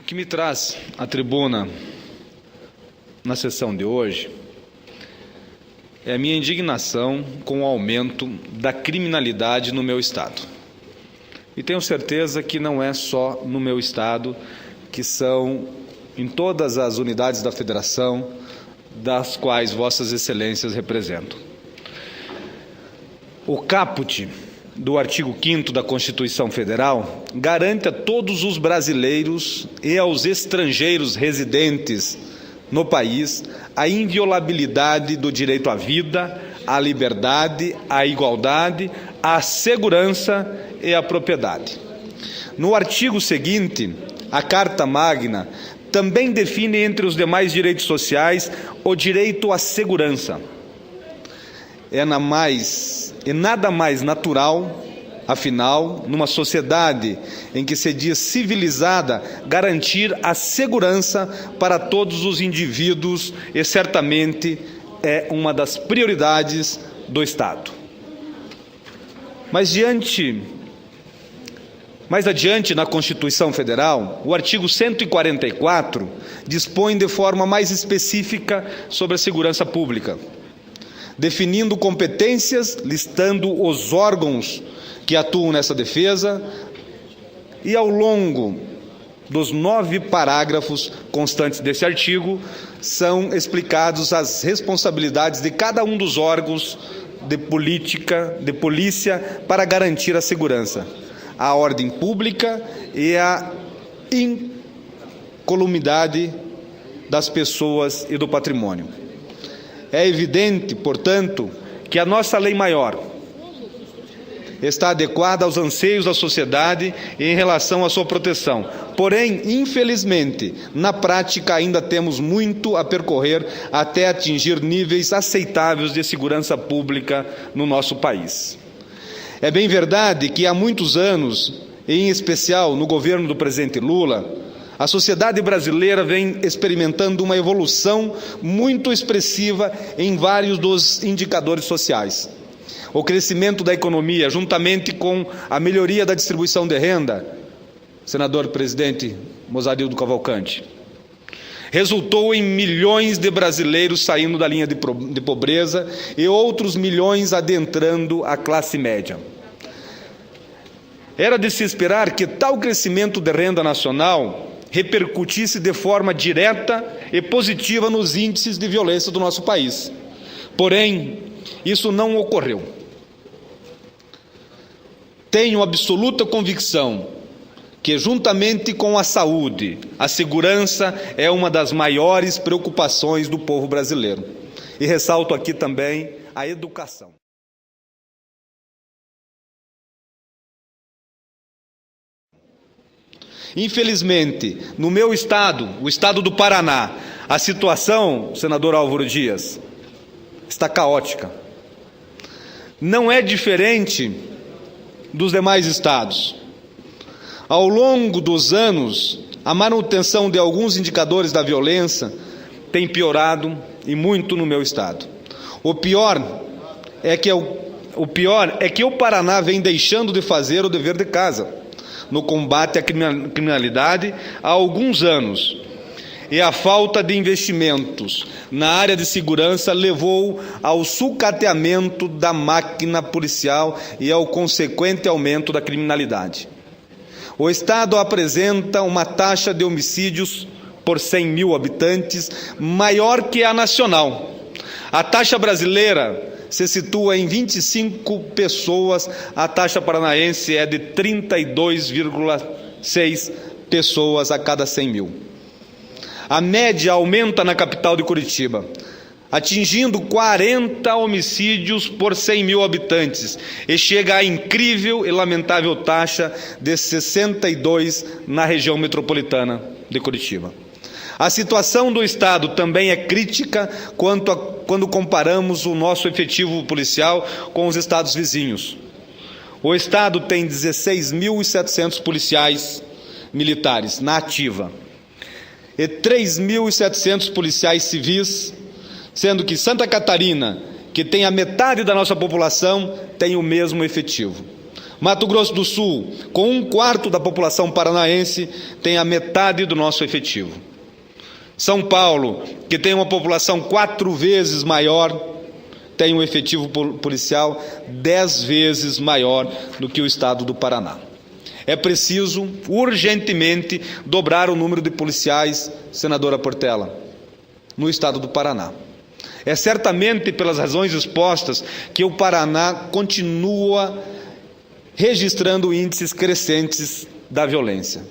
O que me traz à tribuna na sessão de hoje é a minha indignação com o aumento da criminalidade no meu Estado. E tenho certeza que não é só no meu Estado, que são em todas as unidades da Federação, das quais Vossas Excelências representam. O caput do artigo 5º da Constituição Federal garante a todos os brasileiros e aos estrangeiros residentes no país a inviolabilidade do direito à vida, à liberdade, à igualdade, à segurança e à propriedade. No artigo seguinte, a Carta Magna também define entre os demais direitos sociais o direito à segurança. É nada mais natural, afinal, numa sociedade em que se diz civilizada, garantir a segurança para todos os indivíduos e certamente é uma das prioridades do Estado. Mais adiante, na Constituição Federal, o artigo 144 dispõe de forma mais específica sobre a segurança pública, definindo competências, listando os órgãos que atuam nessa defesa, e ao longo dos 9 parágrafos constantes desse artigo, são explicados as responsabilidades de cada um dos órgãos de polícia para garantir a segurança, a ordem pública e a incolumidade das pessoas e do patrimônio. É evidente, portanto, que a nossa lei maior está adequada aos anseios da sociedade em relação à sua proteção. Porém, infelizmente, na prática ainda temos muito a percorrer até atingir níveis aceitáveis de segurança pública no nosso país. É bem verdade que há muitos anos, em especial no governo do presidente Lula, a sociedade brasileira vem experimentando uma evolução muito expressiva em vários dos indicadores sociais. O crescimento da economia, juntamente com a melhoria da distribuição de renda, senador presidente Mozarildo Cavalcante, resultou em milhões de brasileiros saindo da linha de pobreza e outros milhões adentrando a classe média. Era de se esperar que tal crescimento de renda nacional repercutisse de forma direta e positiva nos índices de violência do nosso país. Porém, isso não ocorreu. Tenho absoluta convicção que, juntamente com a saúde, a segurança é uma das maiores preocupações do povo brasileiro. E ressalto aqui também a educação. Infelizmente, no meu estado, o estado do Paraná, a situação, senador Álvaro Dias, está caótica. Não é diferente dos demais estados. Ao longo dos anos, a manutenção de alguns indicadores da violência tem piorado e muito no meu estado. O pior é que o Paraná vem deixando de fazer o dever de casa no combate à criminalidade há alguns anos, e a falta de investimentos na área de segurança levou ao sucateamento da máquina policial e ao consequente aumento da criminalidade. O Estado apresenta uma taxa de homicídios por 100 mil habitantes maior que a nacional. A taxa brasileira se situa em 25 pessoas, a taxa paranaense é de 32,6 pessoas a cada 100 mil. A média aumenta na capital de Curitiba, atingindo 40 homicídios por 100 mil habitantes, e chega à incrível e lamentável taxa de 62 na região metropolitana de Curitiba. A situação do Estado também é crítica quando comparamos o nosso efetivo policial com os estados vizinhos. O Estado tem 16.700 policiais militares na ativa e 3.700 policiais civis, sendo que Santa Catarina, que tem a metade da nossa população, tem o mesmo efetivo. Mato Grosso do Sul, com 1/4 da população paranaense, tem a metade do nosso efetivo. São Paulo, que tem uma população 4 vezes maior, tem um efetivo policial 10 vezes maior do que o estado do Paraná. É preciso, urgentemente, dobrar o número de policiais, senadora Portela, no estado do Paraná. É certamente pelas razões expostas que o Paraná continua registrando índices crescentes da violência.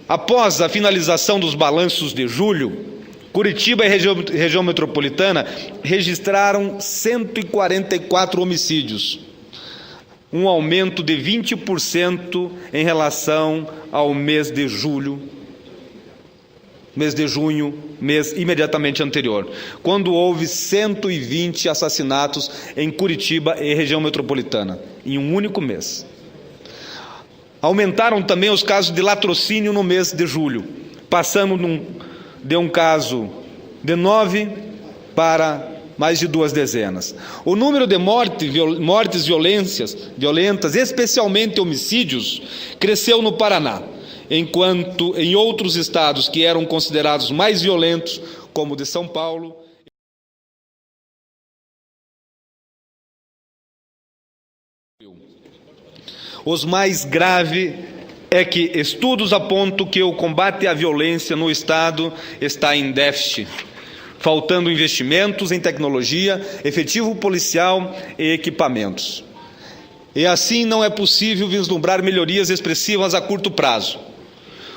Após a finalização dos balanços de julho, Curitiba e região metropolitana registraram 144 homicídios, um aumento de 20% em relação ao mês de junho, mês imediatamente anterior, quando houve 120 assassinatos em Curitiba e região metropolitana, em um único mês. Aumentaram também os casos de latrocínio no mês de julho, passando de um caso de 9 para mais de 2 dezenas. O número de mortes violentas, especialmente homicídios, cresceu no Paraná, enquanto em outros estados que eram considerados mais violentos, como o de São Paulo, os mais graves é que estudos apontam que o combate à violência no estado está em déficit, faltando investimentos em tecnologia, efetivo policial e equipamentos. E assim não é possível vislumbrar melhorias expressivas a curto prazo.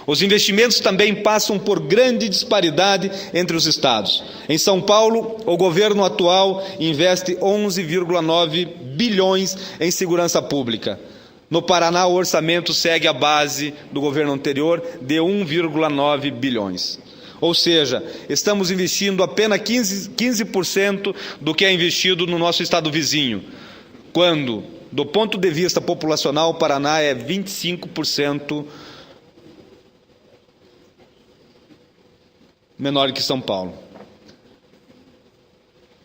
Os investimentos também passam por grande disparidade entre os estados. Em São Paulo, o governo atual investe 11,9 bilhões em segurança pública. No Paraná, o orçamento segue a base do governo anterior de 1,9 bilhões. Ou seja, estamos investindo apenas 15% do que é investido no nosso estado vizinho, quando, do ponto de vista populacional, o Paraná é 25% menor que São Paulo.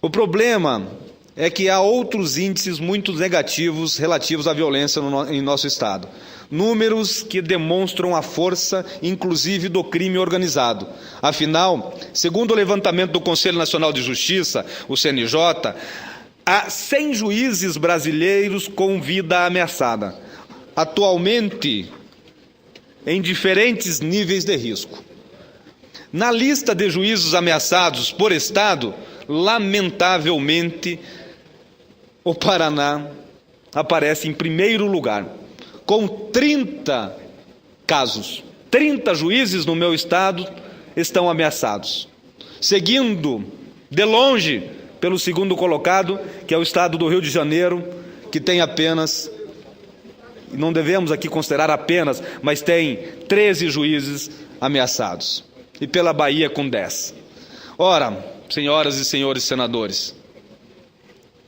O problema é que há outros índices muito negativos relativos à violência em nosso estado. Números que demonstram a força, inclusive, do crime organizado. Afinal, segundo o levantamento do Conselho Nacional de Justiça, o CNJ, há 100 juízes brasileiros com vida ameaçada, atualmente em diferentes níveis de risco. Na lista de juízes ameaçados por estado, lamentavelmente, o Paraná aparece em primeiro lugar, com 30 casos. 30 juízes no meu estado estão ameaçados. Seguindo de longe pelo segundo colocado, que é o estado do Rio de Janeiro, que tem apenas, não devemos aqui considerar apenas, mas tem 13 juízes ameaçados. E pela Bahia com 10. Ora, senhoras e senhores senadores,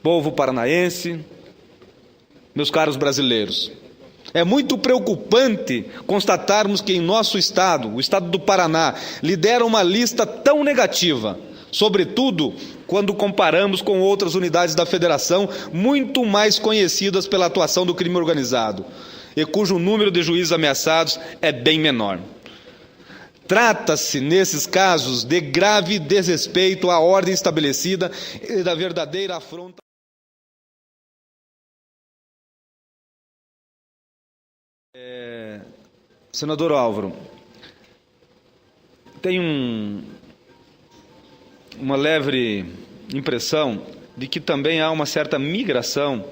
povo paranaense, meus caros brasileiros, é muito preocupante constatarmos que em nosso estado, o estado do Paraná, lidera uma lista tão negativa, sobretudo quando comparamos com outras unidades da federação muito mais conhecidas pela atuação do crime organizado, e cujo número de juízes ameaçados é bem menor. Trata-se, nesses casos, de grave desrespeito à ordem estabelecida e da verdadeira afronta. Senador Álvaro, tem uma leve impressão de que também há uma certa migração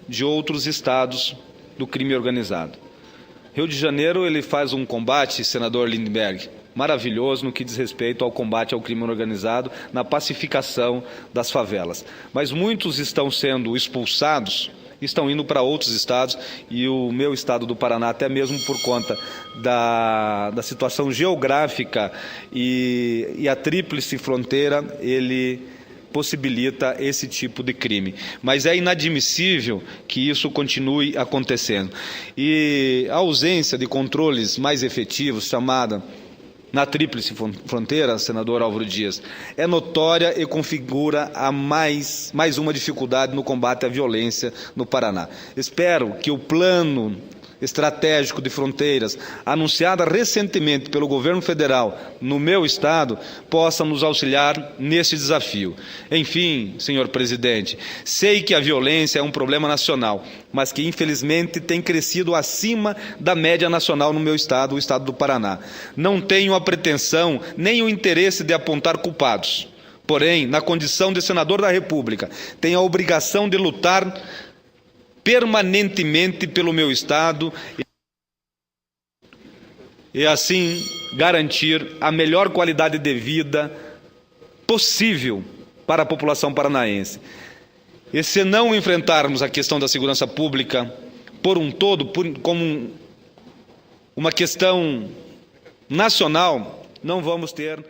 de outros estados do crime organizado. Rio de Janeiro, ele faz um combate, senador Lindenberg, maravilhoso no que diz respeito ao combate ao crime organizado, na pacificação das favelas. Mas muitos estão sendo expulsados, estão indo para outros estados, e o meu estado do Paraná, até mesmo por conta da situação geográfica e a tríplice fronteira, ele possibilita esse tipo de crime. Mas é inadmissível que isso continue acontecendo. E a ausência de controles mais efetivos, chamada na Tríplice Fronteira, senador Álvaro Dias, é notória e configura mais uma dificuldade no combate à violência no Paraná. Espero que o plano estratégico de fronteiras, anunciada recentemente pelo governo federal no meu estado, possa nos auxiliar nesse desafio. Enfim, senhor presidente, sei que a violência é um problema nacional, mas que infelizmente tem crescido acima da média nacional no meu estado, o estado do Paraná. Não tenho a pretensão nem o interesse de apontar culpados. Porém, na condição de senador da República, tenho a obrigação de lutar permanentemente pelo meu estado e assim garantir a melhor qualidade de vida possível para a população paranaense. E se não enfrentarmos a questão da segurança pública por um todo, como uma questão nacional, não vamos ter